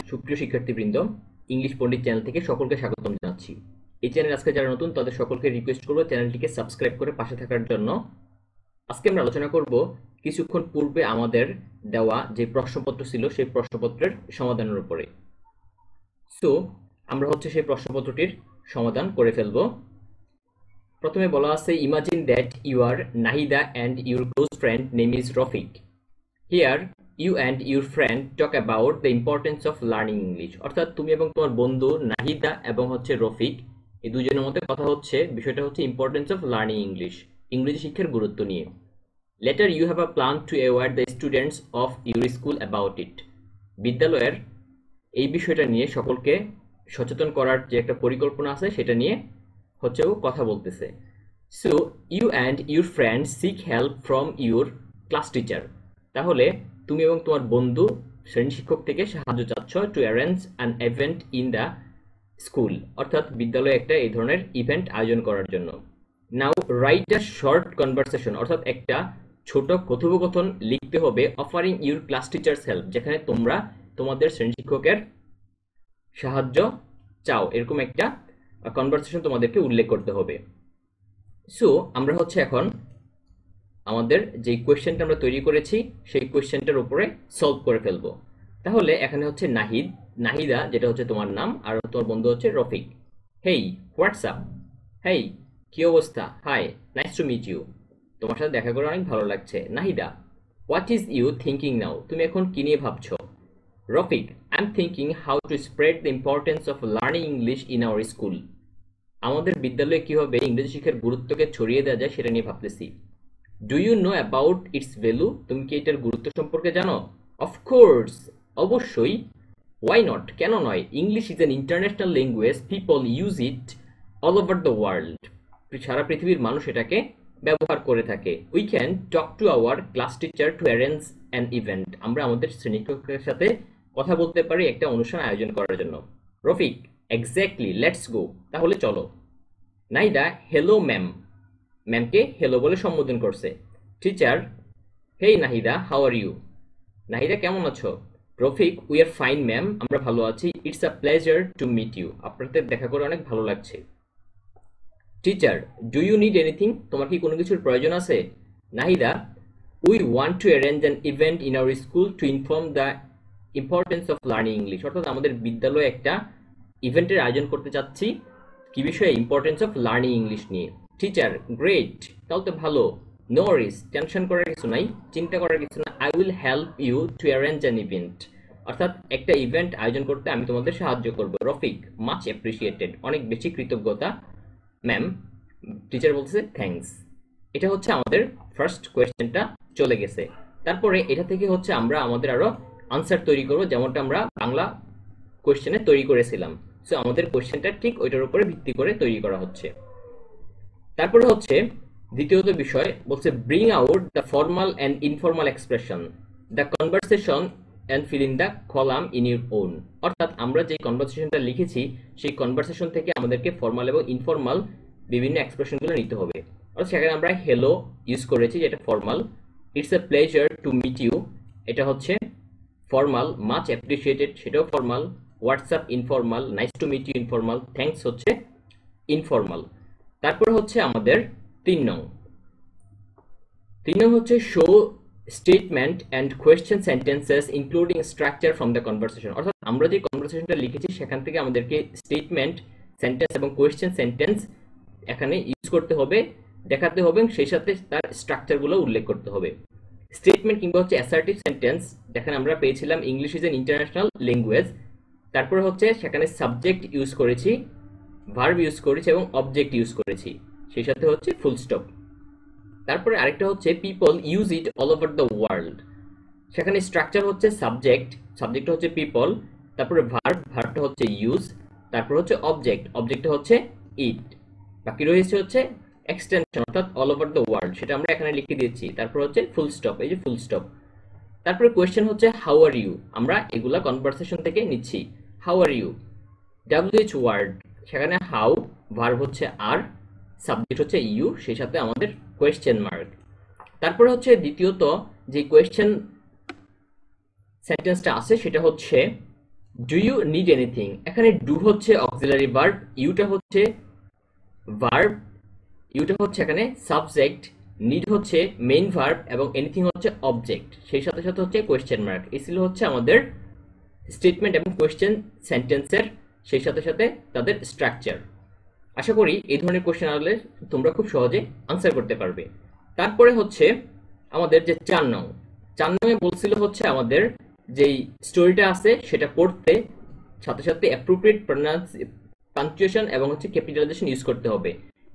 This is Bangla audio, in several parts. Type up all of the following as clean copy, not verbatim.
সুপ্রিয় শিক্ষার্থীবৃন্দ, ইংলিশ পণ্ডিত চ্যানেল থেকে সকলকে স্বাগতম জানাচ্ছি। এই চ্যানেল আজকে যারা নতুন তাদের সকলকে রিকোয়েস্ট করব চ্যানেলটিকে সাবস্ক্রাইব করে পাশে থাকার জন্য। আজকে আমরা আলোচনা করব কিছুক্ষণ পূর্বে আমাদের দেওয়া যে প্রশ্নপত্র ছিল সেই প্রশ্নপত্রের সমাধানের উপরে। সো আমরা সেই প্রশ্নপত্রটির সমাধান করে ফেলব। প্রথমে বলা আছে, imagine that you are Nahida and your close friend name is Rafiq. Here you and your friend talk about the importance of learning English. অর্থাৎ তুমি এবং তোমার বন্ধু নাহিদা এবং রফিক, এই দুজনের মধ্যে কথা হচ্ছে, বিষয়টা হচ্ছে ইম্পর্টেন্স অফ লার্নিং ইংলিশ, ইংরেজি শিক্ষার গুরুত্ব নিয়ে। Letter you have a plan to aware the students of your school about it. বিদ্যালয়ের এই বিষয়টা নিয়ে সকলকে সচেতন করার যে একটা পরিকল্পনা আছে সেটা নিয়ে ও কথা বলতেছে। So you and your friend seek help from your class teacher. তাহলে তুমি এবং তোমার বন্ধু শ্রেণী শিক্ষক থেকে সাহায্য চাচ্ছ two arrange an event in the school, অর্থাৎ বিদ্যালয়ে একটা এই ধরনের ইভেন্ট আয়োজন করার জন্য। নাও রাইট আ শর্ট কনভারসেশন, অর্থাৎ একটা ছোট কথোপকথন লিখতে হবে, offering your class teachers help, যেখানে তোমরা তোমাদের শ্রেণী শিক্ষকের সাহায্য চাও, এরকম একটা কনভারসেশন তোমাদেরকে উল্লেখ করতে হবে। সো আমরা এখন আমাদের যে কোয়েশ্চেনটা আমরা তৈরি করেছি সেই কোয়েশ্চেনটার উপরে সলভ করে ফেলবো। তাহলে এখানে নাহিদা, যেটা তোমার নাম, আর তোমার বন্ধু রফিক। হেই, হোয়াটসঅ্যাপ। হেই, কি অবস্থা? Hi, nice to meet you. তোমার সাথে দেখা করে অনেক ভালো লাগছে। Nahida, what is you thinking now? তুমি এখন কি নিয়ে ভাবছো? Rafiq, I am thinking how to spread the importance of learning English in our school. আমাদের বিদ্যালয়ে কিভাবে ইংরেজি শিক্ষার গুরুত্বকে ছড়িয়ে দেওয়া যায় সেটা নিয়ে ভাবতেছি। Do you know about its value? তুমি কি এটার গুরুত্ব সম্পর্কে জানো? অফকোর্স, অবশ্যই। ওয়াই নট, কেন নয়? English is an international language, people use it all over the world. সারা পৃথিবীর মানুষ এটাকে ব্যবহার করে থাকে। We can talk to our class teacher to arrange an event. আমরা আমাদের শ্রেণীশিক্ষকের সাথে কথা বলতে পারি একটা অনুষ্ঠান আয়োজন করার জন্য। রফিক, এক্স্যাক্টলি, লেটস গো, তাহলে চলো। Naida, hello ma'am. ম্যামকে হেলো বলে সম্বোধন করছে। Teacher, hey Nahida, how are you? Nahida, কেমন আছো? Rafiq, we are fine ma'am, আমরা ভালো আছি। It's a pleasure to meet you, আপনাদের দেখা করে অনেক ভালো লাগছে। Teacher, do you need anything? তোমার কি কোনো কিছুর প্রয়োজন আছে? Nahida, we want to arrange an event in our school to inform the importance of learning English. অর্থাৎ আমাদের বিদ্যালয়ে একটা ইভেন্টের আয়োজন করতে চাচ্ছি, কি বিষয়ে? ইম্পর্টেন্স অফ লার্নিং ইংলিশ নিয়ে। টিচার, গ্রেট, তাহলে তো ভালো। নো ওয়ারিস, টেনশন করার কিছু নাই, চিন্তা করার কিছু না। I will help you to arrange an event, অর্থাৎ একটা ইভেন্ট আয়োজন করতে আমি তোমাদের সাহায্য করব। রফিক, মাচ অ্যাপ্রিসিয়েটেড, অনেক বেশি কৃতজ্ঞতা ম্যাম। টিচার বলছে থ্যাঙ্কস। এটা আমাদের ফার্স্ট কোয়েশ্চেনটা চলে গেছে। তারপরে এটা থেকে আমরা আমাদের আরো আনসার তৈরি করব, যেমনটা আমরা বাংলা কোয়েশ্চেনে তৈরি করেছিলাম। সো আমাদের কোয়েশ্চেনটা ঠিক ওইটার উপরে ভিত্তি করে তৈরি করা হচ্ছে। তারপরে দ্বিতীয়ত বিষয় বলছে, bring out the formal and informal expression, the conversation and fill in the column in your own. অর্থাৎ আমরা যে কনভারসেশনটা লিখেছি সেই কনভারসেশন থেকে আমাদেরকে ফর্মাল এবং ইনফর্মাল বিভিন্ন এক্সপ্রেশনগুলো নিতে হবে। অর্থাৎ সেখানে আমরা হেলো ইউজ করেছি, যেটা formal. It's a pleasure to meet you, এটা ফর্মাল। মাচ অ্যাপ্রিসিয়েটেড, সেটাও formal. What's up informal, nice to meet you informal, thanks informal. তারপর আমাদের 3 নং show statement and question sentences including structure from the conversation. অর্থাৎ আমরা যে কনভারসেশনটা লিখেছি সেখান থেকে আমাদেরকে স্টেটমেন্ট সেন্টেন্স এবং কোয়েশ্চেন সেন্টেন্স এখানে ইউজ করতে হবে, দেখাতে হবে, সেই সাথে তার স্ট্রাকচারগুলো উল্লেখ করতে হবে। স্টেটমেন্ট কিংবা অ্যাসার্টিভ সেন্টেন্স, যেখানে আমরা পেয়েছিলাম English is an international language. তারপরে সেখানে সাবজেক্ট ইউজ করেছি, ভার্ব ইউজ করেছি এবং অবজেক্ট ইউজ করেছি, সেই সাথে ফুল স্টপ। তারপরে আরেকটা people use it all over the world. সেখানে স্ট্রাকচার সাবজেক্ট পিপল, তারপরে ভার্বটা ইউজ, তারপর অবজেক্টটা ইট, বাকি রয়েছে এক্সটেনশন, অর্থাৎ অল ওভার দ্য ওয়ার্ল্ড, সেটা আমরা এখানে লিখে দিয়েছি। তারপর ফুল স্টপ, এই যে ফুল স্টপ। তারপরে কোয়েশ্চেন হাউ আর ইউ, আমরা এগুলা কনভারসেশন থেকে নিচ্ছি। How are you, WH word, সেখানে how, verb are, subject you, সেই সাথে আমাদের কোয়েশ্চেন মার্ক। তারপরে দ্বিতীয়ত যে কোয়েশ্চেন সেন্টেন্সটা আছে সেটা হচ্ছে ডু ইউ নিড এনিথিং। এখানে ডু হচ্ছে অক্সিলারি ভার্ব, ইউটা হচ্ছে ভার্ব, ইউটা হচ্ছে এখানে সাবজেক্ট, নিড হচ্ছে মেইন ভার্ব এবং এনিথিং হচ্ছে অবজেক্ট, সেই সাথে সাথে হচ্ছে কোয়েশ্চেন মার্ক। এই ছিল হচ্ছে আমাদের স্টেটমেন্ট এবং কোয়েশ্চেন সেন্টেন্সের সেই সাথে সাথে তাদের স্ট্রাকচার। আশা করি এই ধরনের কোয়েশ্চেন আসলে তোমরা খুব সহজে আনসার করতে পারবে। তারপরে হচ্ছে আমাদের যে 4 নং, 4 নংয়ে বলছিল হচ্ছে আমাদের যেই স্টোরিটা আছে সেটা পড়তে সাথে সাথে অ্যাপ্রোপ্রিয়েট পাঞ্চুয়েশন এবং হচ্ছে ক্যাপিটালাইজেশন ইউজ করতে হবে।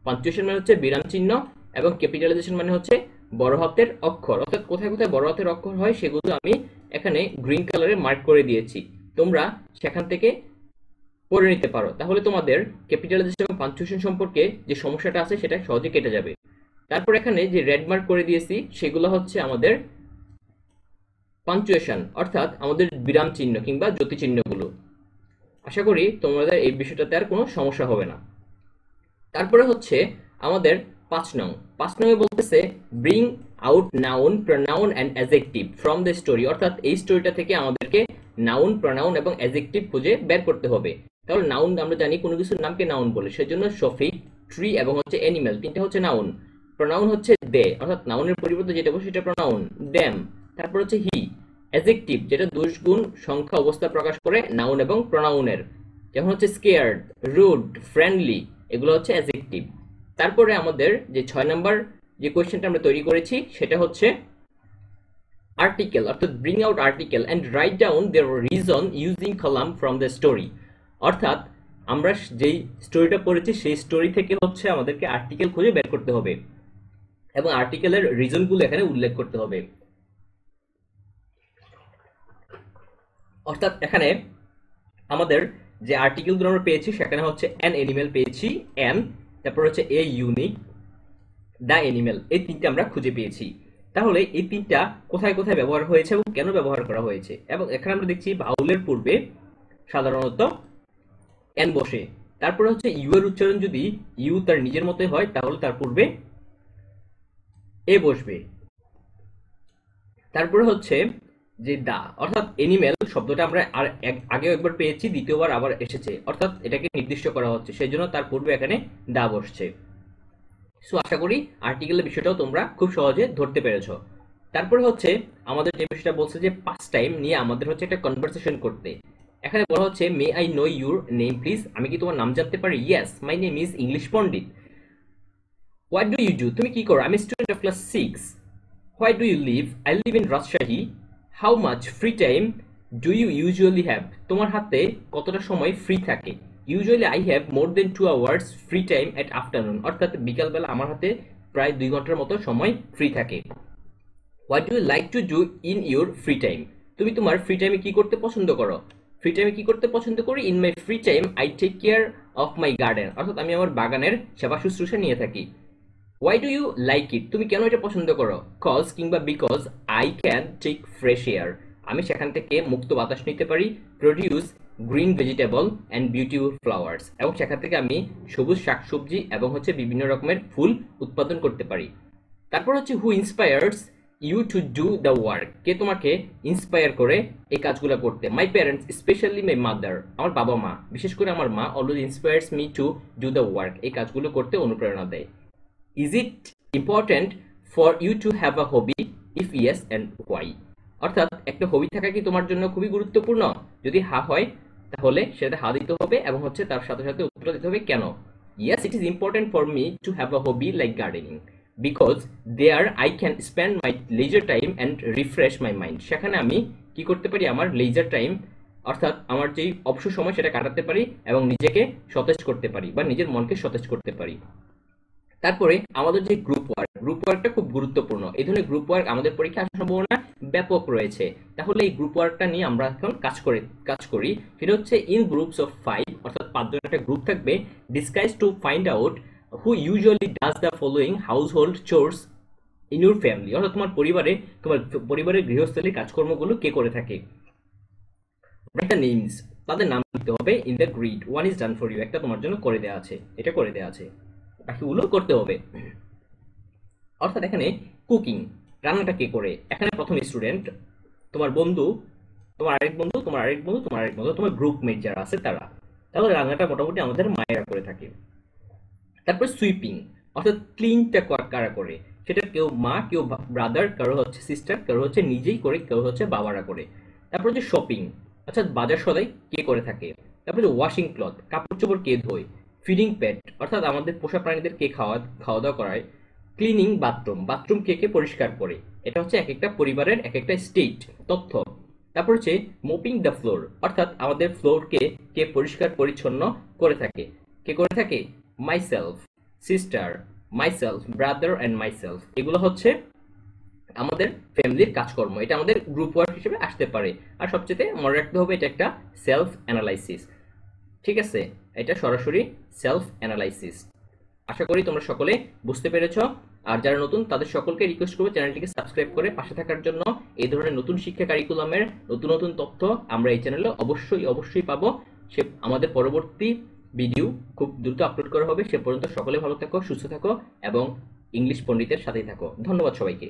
পাঞ্চুয়েশন মানে হচ্ছে বিরাম চিহ্ন এবং ক্যাপিটালাইজেশন মানে হচ্ছে বড় হাতের অক্ষর। অর্থাৎ কোথায় কোথায় বড় হাতের অক্ষর হয় সেগুলো আমি এখানে গ্রিন কালারে মার্ক করে দিয়েছি, তোমরা সেখান থেকে পড়ে নিতে পারো, তাহলে তোমাদের ক্যাপিটালাইজেশন এবং পাঞ্চুয়েশন সম্পর্কে যে সমস্যাটা আছে সেটা সহজে কেটে যাবে। তারপর এখানে যে রেড মার্ক করে দিয়েছি সেগুলো হচ্ছে আমাদের পাঞ্চুয়েশন, অর্থাৎ আমাদের বিরাম চিহ্ন কিংবা জ্যোতি চিহ্নগুলো। আশা করি তোমাদের এই বিষয়টাতে আর কোনো সমস্যা হবে না। তারপরে হচ্ছে আমাদের 5 নং, 5 নংয়ে বলতেছে bring out noun, pronoun and adjective from the story, অর্থাৎ এই স্টোরিটা থেকে আমাদেরকে নাউন, প্রনাউন এবং অ্যাডজেক্টিভ খুঁজে বের করতে হবে। তাহলে নাউন আমরা জানি কোনো কিছুর নামকে নাউন বলে, সেজন্য সফিক, ট্রি এবং হচ্ছে অ্যানিমেল তিনটা হচ্ছে নাউন। প্রনাউন হচ্ছে দে, অর্থাৎ নাউনের পরিবর্তে যেটা বসে সেটা প্রনাউন, দ্যাম। তারপর হচ্ছে হি। অ্যাডজেক্টিভ যেটা দোষ গুণ সংখ্যা অবস্থা প্রকাশ করে নাউন এবং প্রনাউনের, যেমন হচ্ছে স্কেয়ার্ড, রুড, ফ্রেন্ডলি, এগুলো হচ্ছে অ্যাডজেক্টিভ। তারপরে আমাদের যে 6 নাম্বার যে কোয়েশ্চেনটা আমরা তৈরি করেছি সেটা হচ্ছে আর্টিকেল, অর্থাৎ bring out article and write down their reason using column from the story, অর্থাৎ আমরা যেই স্টোরিটা পড়েছি সেই স্টোরি থেকে হচ্ছে আমাদেরকে আর্টিকেল খুঁজে বের করতে হবে এবং আর্টিকেলের রিজনগুলো এখানে উল্লেখ করতে হবে। অর্থাৎ এখানে আমাদের যে আর্টিকেলগুলো আমরা পেয়েছি সেখানে হচ্ছে অ্যান এনিমেল পেয়েছি, অ্যান, তারপর হচ্ছে এ ইউনিক, দ্য এনিমেল, এই তিনটা আমরা খুঁজে পেয়েছি। তাহলে এই তিনটা কোথায় কোথায় ব্যবহার হয়েছে এবং কেন ব্যবহার করা হয়েছে, এবং এখানে আমরা দেখছি ভাউলের পূর্বে সাধারণত এন বসে। তারপরে হচ্ছে ইউ এর উচ্চারণ যদি ইউ তার নিজের মতোই হয় তাহলে তার পূর্বে এ বসবে। তারপরে হচ্ছে যে দা, অর্থাৎ এনিমেল শব্দটা আমরা আর আগেও একবার পেয়েছি, দ্বিতীয়বার আবার এসেছে, অর্থাৎ এটাকে নির্দিষ্ট করা হচ্ছে, সেই জন্য তার পূর্বে এখানে দা বসছে। সো আশা করি আর্টিকেলের বিষয়টাও তোমরা খুব সহজে ধরতে পেরেছো। তারপরে হচ্ছে আমাদের যে বিষয়টা বলছে যে পাস্ট টাইম নিয়ে আমাদের হচ্ছে একটা কনভারসেশন করতে। এখানে বলা হচ্ছে may I know your name please, আমি কি তোমার নাম জানতে পারি? Yes, my name is English Pandit. What do you do, তুমি কি করো? আমি student of class 6। Why do you live? I live in Rajshahi. How much free time do you usually have, তোমার হাতে কতটা সময় ফ্রি থাকে? Usually I have more than 2 hours free time at afternoon, অর্থাৎ বিকালবেলা আমার হাতে প্রায় 2 ঘন্টার মতো সময় ফ্রি থাকে। What do you like to do in your free time, তুমি তোমার ফ্রি টাইমে কি করতে পছন্দ করো? ফ্রি টাইমে কি করতে পছন্দ করি? In my free time I take care of my garden, অর্থাৎ আমি আমার বাগানের সেবা শুশ্রূষা নিয়ে থাকি। Why do you like it, তুমি কেন এটা পছন্দ করো? কজ কিংবা because I can take fresh air, আমি সেখান থেকে মুক্ত বাতাস নিতে পারি। Produce green vegetable and beautiful flowers, এবং সেখান থেকে আমি সবুজ শাকসবজি এবং হচ্ছে বিভিন্ন রকমের ফুল উৎপাদন করতে পারি। তারপর হচ্ছে who inspires you to do the work, কে তোমাকে ইন্সপায়ার করে এই কাজগুলো করতে? My parents specially my mother, আমার বাবা মা, বিশেষ করে আমার মা always inspires me to do the work, এই কাজগুলো করতে অনুপ্রেরণা দেয়। Is it important for you to have a hobby? If yes and why, অর্থাৎ একটা হবি থাকা কি তোমার জন্য খুবই গুরুত্বপূর্ণ? যদি হা হয় তাহলে সেটা হা দিতে হবে এবং হচ্ছে তার সাথে সাথে উত্তর দিতে হবে কেন। Yes, it is important for me to have a hobby like gardening because there I can spend my leisure time and refresh my mind, সেখানে আমি কি করতে পারি? আমার লেজার টাইম অর্থাৎ আমার যেই অবসর সময় সেটা কাটাতে পারি এবং নিজেকে সতেজ করতে পারি বা নিজের মনকে সতেজ করতে পারি। তারপরে আমাদের যে গ্রুপ ওয়ার্ক, গ্রুপ ওয়ার্কটা খুব গুরুত্বপূর্ণ। এই ধরনের গ্রুপ ওয়ার্ক আমাদের পরীক্ষা আসার সম্ভাবনা ব্যাপক রয়েছে। তাহলে এই গ্রুপ ওয়ার্কটা নিয়ে আমরা এখন কাজ করি। সেটা হচ্ছে ইন গ্রুপস অফ 5, অর্থাৎ 5 জনের একটা গ্রুপ থাকবে। Discuss to find out who usually does the following household chores in your family, অর্থাৎ তোমার পরিবারের গৃহস্থলীর কাজকর্মগুলো কে করে থাকে। রাইট দ্য নেমস, তাদের নাম লিখতে হবে। In the grid one is done for you, একটা তোমার জন্য করে দেওয়া আছে, এটা করে দেওয়া আছে, বাকিগুলো করতে হবে। অর্থাৎ এখানে কুকিং, রান্নাটা কে করে? এখানে প্রথম স্টুডেন্ট তোমার বন্ধু তোমার আরেক বন্ধু, তোমার আরেক বন্ধু, তোমার আরেক বন্ধু, তোমার গ্রুপমেট যারা আছে তারা। তাহলে রান্নাটা মোটামুটি আমাদের মায়েরা করে থাকে। তারপর সুইপিং, অর্থাৎ ক্লিনটা কারা করে, সেটা কেউ মা, কেউ ব্রাদার, কারো হচ্ছে সিস্টার, কারো হচ্ছে নিজেই করে, কেউ হচ্ছে বাবারা করে। তারপর হচ্ছে শপিং, অর্থাৎ বাজার সদাই কে করে থাকে। তারপর হচ্ছে ওয়াশিং ক্লথ, কাপড় চোপড় কে ধোয়। ফিডিং পেট, অর্থাৎ আমাদের পোষা প্রাণীদের কে খাওয়া খাওয়া দাওয়া করায়। ক্লিনিং বাথরুম, বাথরুম কে কে পরিষ্কার করে। এটা হচ্ছে এক একটা পরিবারের এক একটা স্টেট তথ্য। তারপর হচ্ছে মোপিং দ্য ফ্লোর, অর্থাৎ আমাদের ফ্লোরকে কে পরিষ্কার পরিচ্ছন্ন করে থাকে। কে করে থাকে? Myself, sister, myself, brother and myself. এগুলো হচ্ছে আমাদের ফ্যামিলির কাজকর্ম, এটা আমাদের গ্রুপ ওয়ার্ক হিসেবে আসতে পারে। আর সবচেয়ে মনে রাখতে হবে এটা একটা সেলফ অ্যানালাইসিস। ঠিক আছে, এটা সরাসরি সেলফ অ্যানালাইসিস। আশা করি তোমরা সকলে বুঝতে পেরেছ। আর যারা নতুন তাদের সকলকে রিকোয়েস্ট করবো চ্যানেলটিকে সাবস্ক্রাইব করে পাশে থাকার জন্য। এই ধরনের নতুন শিক্ষা কারিকুলামের নতুন নতুন তথ্য আমরা এই চ্যানেলে অবশ্যই অবশ্যই পাবো। সে আমাদের পরবর্তী ভিডিও খুব দ্রুত আপলোড করা হবে। সে পর্যন্ত সকলে ভালো থাকো, সুস্থ থাকো এবং ইংলিশ পণ্ডিতের সাথেই থাকো। ধন্যবাদ সবাইকে।